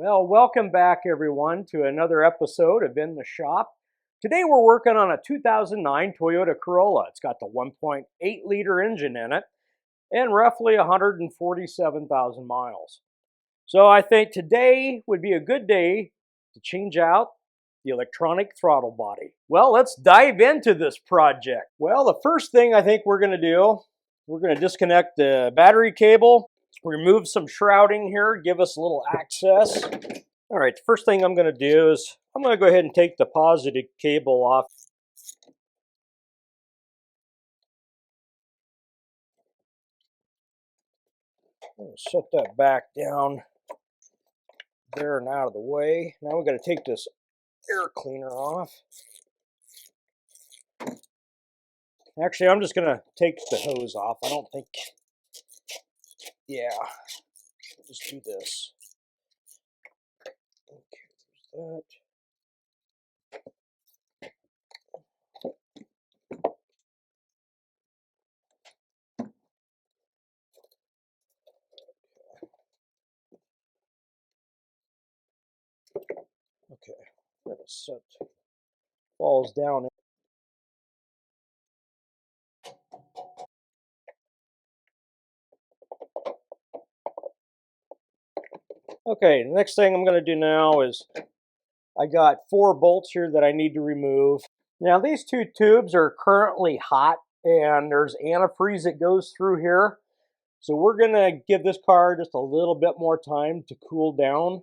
Well, welcome back everyone to another episode of In the Shop. Today we're working on a 2009 Toyota Corolla. It's got the 1.8 liter engine in it and roughly 147,000 miles. So I think today would be a good day to change out the electronic throttle body. Well, let's dive into this project. Well, the first thing I think we're going to do, we're going to disconnect the battery cable, remove some shrouding here, give us a little access. All right, the first thing I'm going to do is I'm going to go ahead and take the positive cable off. I'm going to set that back down there and out of the way. Now we're going to take this air cleaner off. Actually, I'm just going to take the hose off. I don't think, yeah, just do this. Okay, there's that. Okay, we're going to set, falls down. Okay, the next thing I'm going to do now is I got 4 bolts here that I need to remove. Now these 2 tubes are currently hot and there's antifreeze that goes through here. So we're going to give this car just a little bit more time to cool down.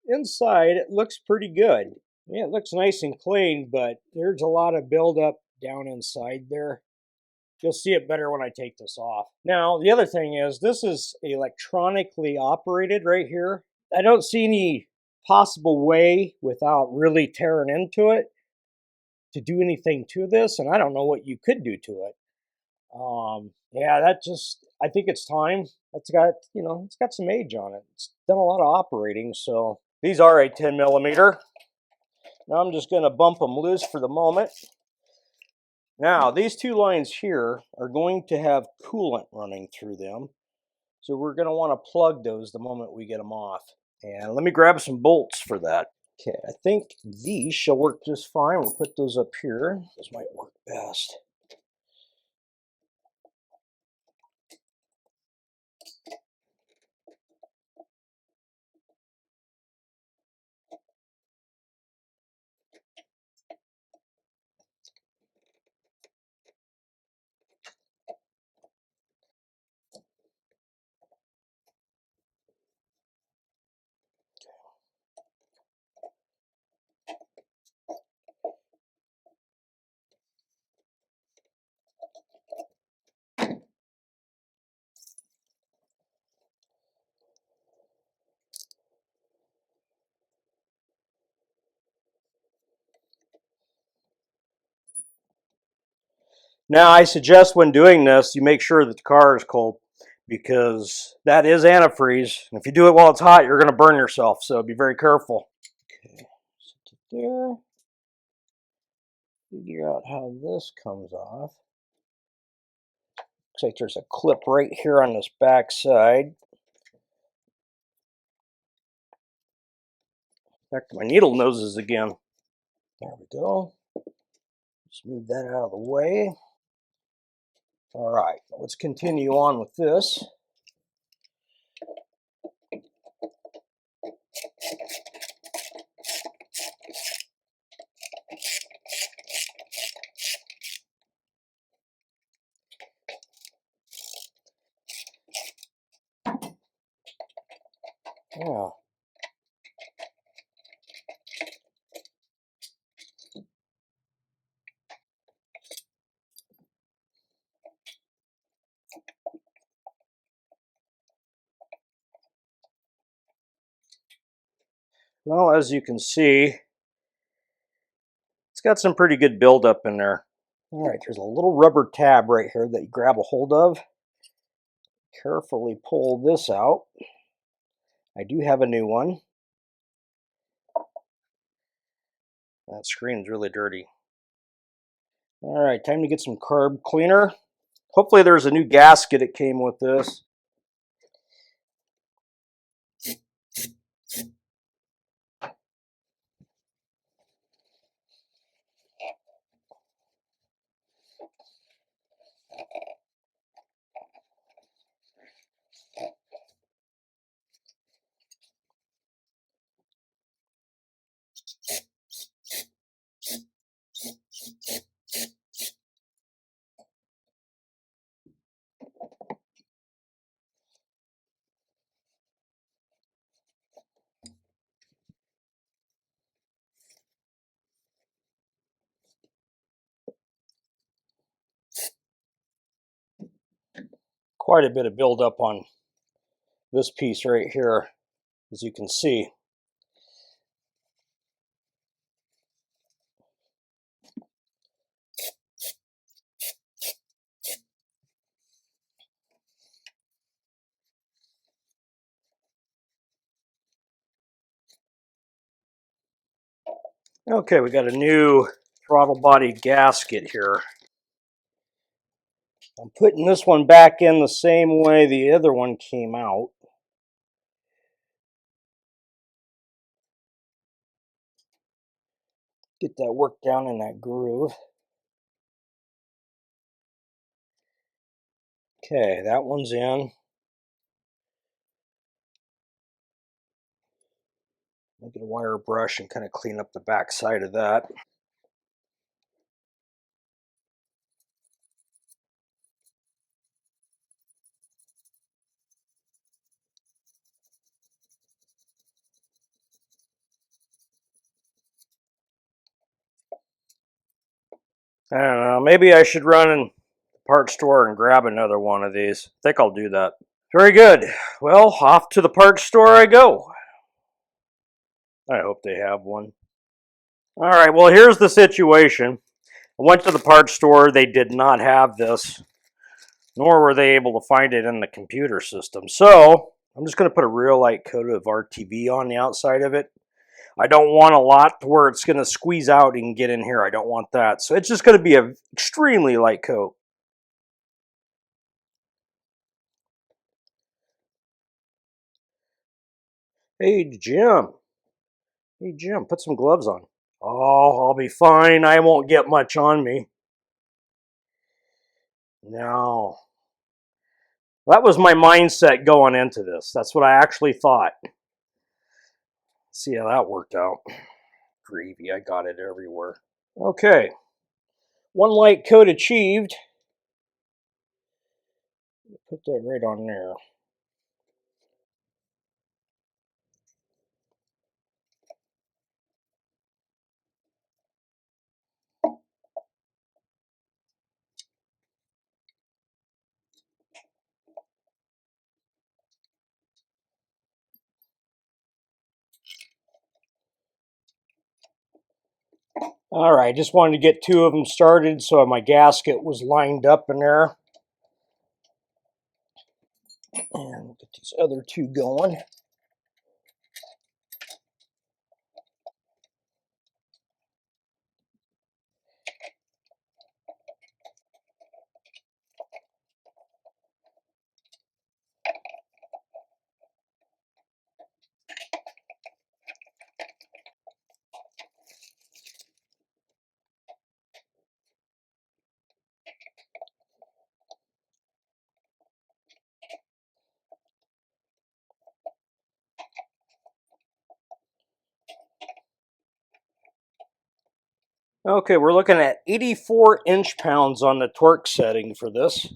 Inside it looks pretty good. Yeah, it looks nice and clean, but there's a lot of buildup down inside there. You'll see it better when I take this off. Now, the other thing is this is electronically operated right here. I don't see any possible way without really tearing into it to do anything to this, and I don't know what you could do to it. Yeah, that just, I think it's time. It's got, it's got some age on it. It's done a lot of operating, so these are a 10 millimeter. Now I'm just going to bump them loose for the moment. Now, these 2 lines here are going to have coolant running through them. So we're going to want to plug those the moment we get them off. And let me grab some bolts for that. Okay, I think these shall work just fine. We'll put those up here. Those might work best. Now, I suggest when doing this, you make sure that the car is cold because that is antifreeze. And if you do it while it's hot, you're going to burn yourself. So be very careful. Okay, set it there. Figure out how this comes off. Looks like there's a clip right here on this back side. Back to my needle noses again. There we go. Just move that out of the way. All right, let's continue on with this. Yeah. Well, as you can see, it's got some pretty good buildup in there. All right, there's a little rubber tab right here that you grab a hold of. Carefully pull this out. I do have a new one. That screen's really dirty. All right, time to get some carb cleaner. Hopefully there's a new gasket that came with this. Quite a bit of buildup on this piece right here, as you can see. Okay, we got a new throttle body gasket here. I'm putting this one back in the same way the other one came out. Get that work down in that groove. Okay, that one's in. I'll get a wire brush and kind of clean up the back side of that. I don't know, maybe I should run in the parts store and grab another one of these. I think I'll do that. Very good. Well, off to the parts store I go. I hope they have one. All right, well, here's the situation. I went to the parts store. They did not have this, nor were they able to find it in the computer system. So I'm just going to put a real light coat of RTV on the outside of it. I don't want a lot to where it's going to squeeze out and get in here. I don't want that. So it's just going to be an extremely light coat. Hey, Jim. Hey, Jim, put some gloves on. Oh, I'll be fine. I won't get much on me. No. That was my mindset going into this. That's what I actually thought. See how that worked out. Gravy, I got it everywhere. Okay. One light coat achieved. Put that right on there. All right, just wanted to get two of them started so my gasket was lined up in there. And we'll get these other two going. Okay, we're looking at 84 inch-pounds on the torque setting for this.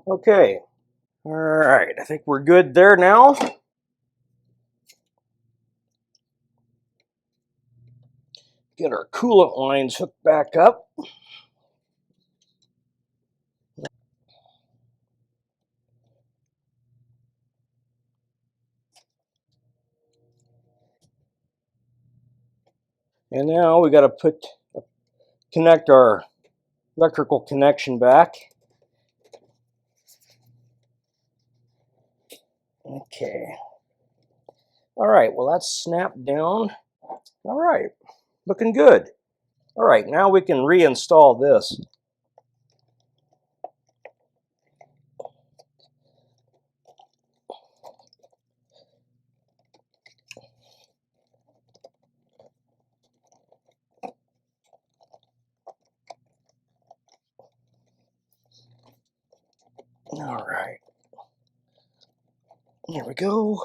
Okay. All right. I think we're good there now. Get our coolant lines hooked back up. And now we got to connect our electrical connection back. Okay. All right. Well, that's snapped down. All right. Looking good. All right. Now we can reinstall this. All right. Here we go.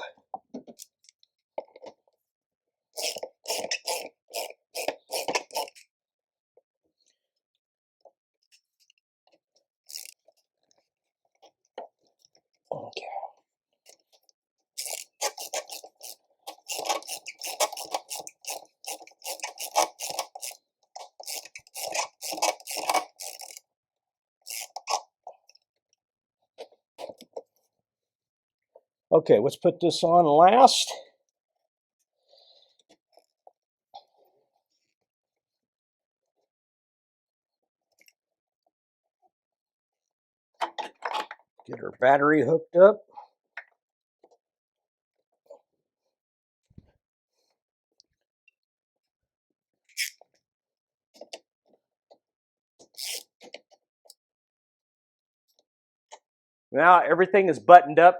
Okay. Okay, let's put this on last. Get our battery hooked up. Now everything is buttoned up.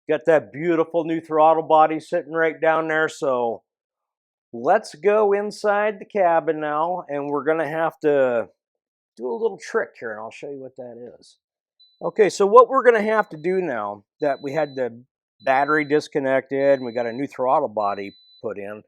Got that beautiful new throttle body sitting right down there. So let's go inside the cabin now, and we're gonna have to do a little trick here, and I'll show you what that is. Okay, so what we're gonna have to do now that we had the battery disconnected and we got a new throttle body put in,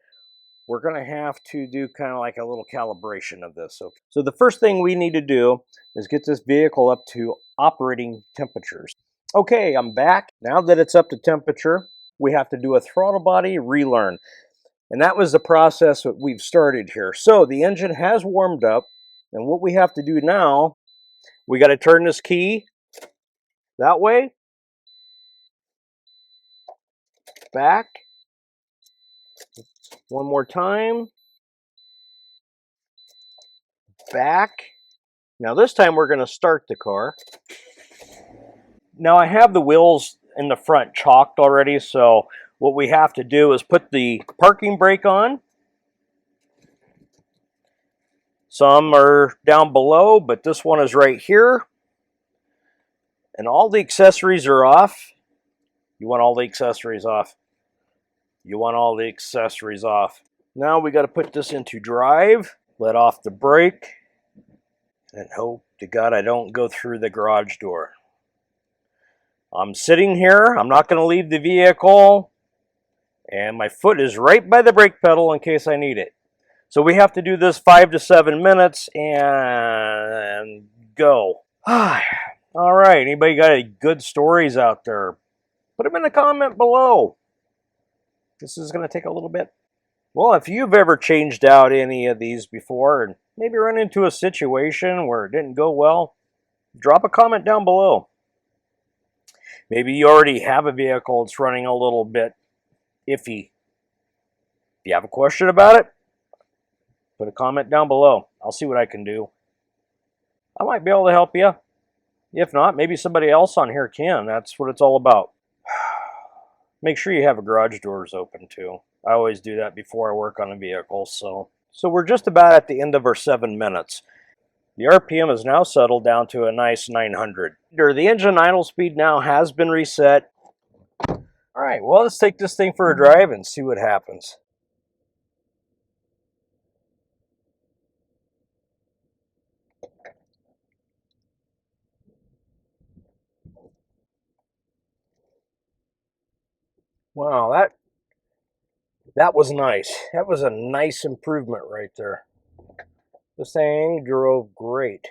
we're gonna have to do kind of like a little calibration of this. So the first thing we need to do is get this vehicle up to operating temperatures. Okay, I'm back. Now that it's up to temperature, we have to do a throttle body relearn. And that was the process that we've started here. So the engine has warmed up, and what we have to do now, we got to turn this key that way, back, one more time, back. Now this time we're going to start the car. Now I have the wheels in the front chalked already, so what we have to do is put the parking brake on. Some are down below, but this one is right here. And all the accessories are off. You want all the accessories off. You want all the accessories off. Now we got to put this into drive, let off the brake, and hope to God I don't go through the garage door. I'm sitting here. I'm not going to leave the vehicle. And my foot is right by the brake pedal in case I need it. So we have to do this 5 to 7 minutes and go. All right. Anybody got any good stories out there? Put them in the comment below. This is going to take a little bit. Well, if you've ever changed out any of these before and maybe run into a situation where it didn't go well, drop a comment down below. Maybe you already have a vehicle that's running a little bit iffy. If you have a question about it, put a comment down below. I'll see what I can do. I might be able to help you. If not, maybe somebody else on here can. That's what it's all about. Make sure you have a garage doors open too. I always do that before I work on a vehicle. So we're just about at the end of our 7 minutes. The RPM is now settled down to a nice 900. The engine idle speed now has been reset. All right, well, let's take this thing for a drive and see what happens. Wow, that was nice. That was a nice improvement right there. This thing drove great.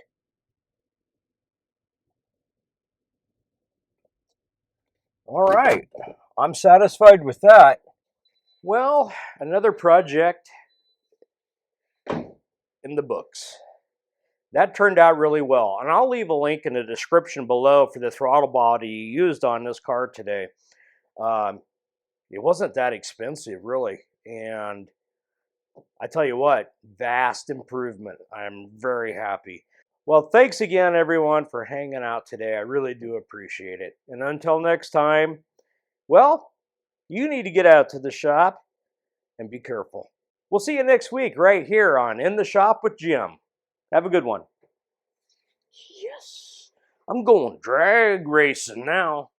All right, I'm satisfied with that. Well, another project in the books. That turned out really well, and I'll leave a link in the description below for the throttle body used on this car today. Um, it wasn't that expensive, really, and I tell you what, vast improvement. I'm very happy. Well, thanks again, everyone, for hanging out today. I really do appreciate it. And until next time, well, you need to get out to the shop and be careful. We'll see you next week right here on In the Shop with Jim. Have a good one. Yes, I'm going drag racing now.